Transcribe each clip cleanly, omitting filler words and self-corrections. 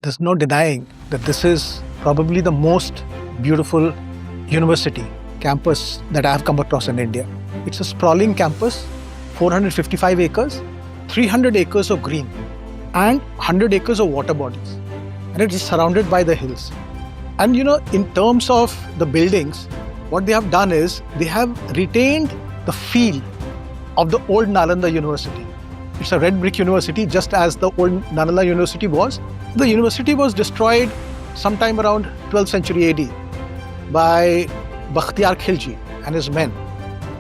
There's no denying that this is probably the most beautiful university campus that I have come across in India. It's a sprawling campus, 455 acres, 300 acres of green, and 100 acres of water bodies. And it is surrounded by the hills. And in terms of the buildings, what they have done is they have retained the feel of the old Nalanda University. It's a red brick university, just as the old Nalanda University was. The university was destroyed sometime around 12th century AD by Bakhtiyar Khilji and his men.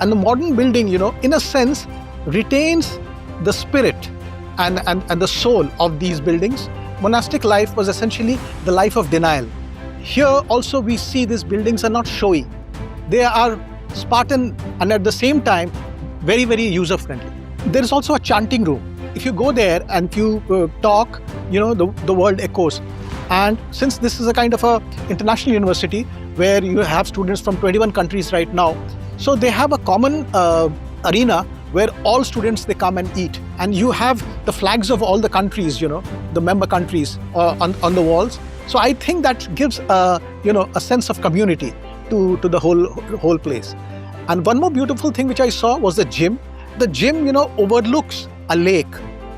And the modern building, in a sense, retains the spirit and the soul of these buildings. Monastic life was essentially the life of denial. Here also we see these buildings are not showy. They are Spartan and at the same time very, very user-friendly. There is also a chanting room. If you go there and if you talk, the world echoes. And since this is a kind of a international university where you have students from 21 countries right now, so they have a common arena where all students, they come and eat. And you have the flags of all the countries, the member countries on the walls. So I think that gives a sense of community to the whole place. And one more beautiful thing which I saw was the gym. The gym, overlooks a lake.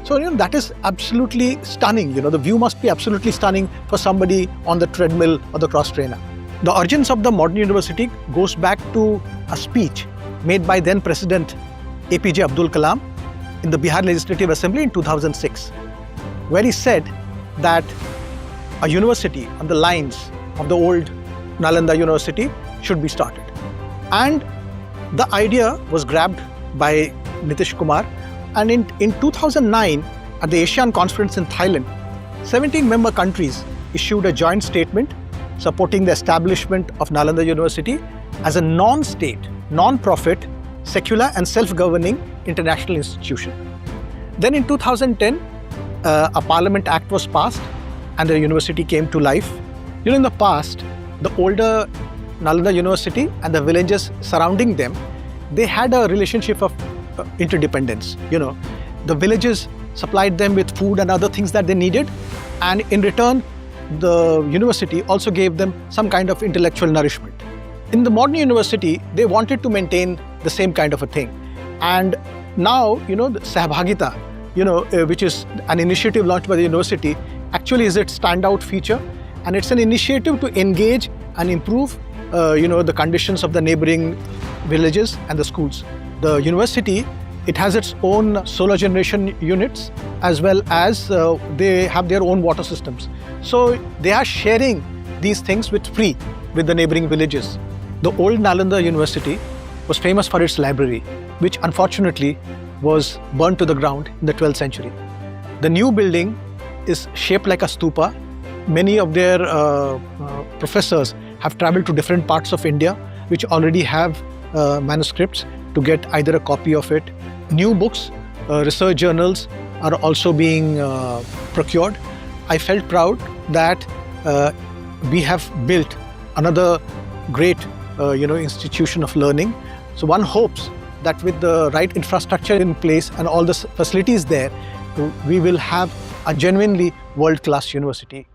So, that is absolutely stunning. The view must be absolutely stunning for somebody on the treadmill or the cross trainer. The origins of the modern university goes back to a speech made by then President APJ Abdul Kalam in the Bihar Legislative Assembly in 2006, where he said that a university on the lines of the old Nalanda University should be started. And the idea was grabbed by Nitish Kumar, and in 2009 at the ASEAN conference in Thailand, 17 member countries issued a joint statement supporting the establishment of Nalanda University as a non-state, non-profit, secular and self-governing international institution. Then in 2010, a Parliament Act was passed and the university came to life. In the past, the older Nalanda University and the villages surrounding them, they had a relationship of interdependence. The villages supplied them with food and other things that they needed, and in return, the university also gave them some kind of intellectual nourishment. In the modern university, they wanted to maintain the same kind of a thing. And now, the Sahbhagita, which is an initiative launched by the university, actually is its standout feature. And it's an initiative to engage and improve, the conditions of the neighboring villages and the schools. The university, it has its own solar generation units as well as they have their own water systems. So they are sharing these things with the neighboring villages. The old Nalanda University was famous for its library, which unfortunately was burnt to the ground in the 12th century. The new building is shaped like a stupa. Many of their professors have traveled to different parts of India, which already have manuscripts to get either a copy of it. New books, research journals are also being procured. I felt proud that we have built another great institution of learning. So one hopes that with the right infrastructure in place and all the facilities there, we will have a genuinely world-class university.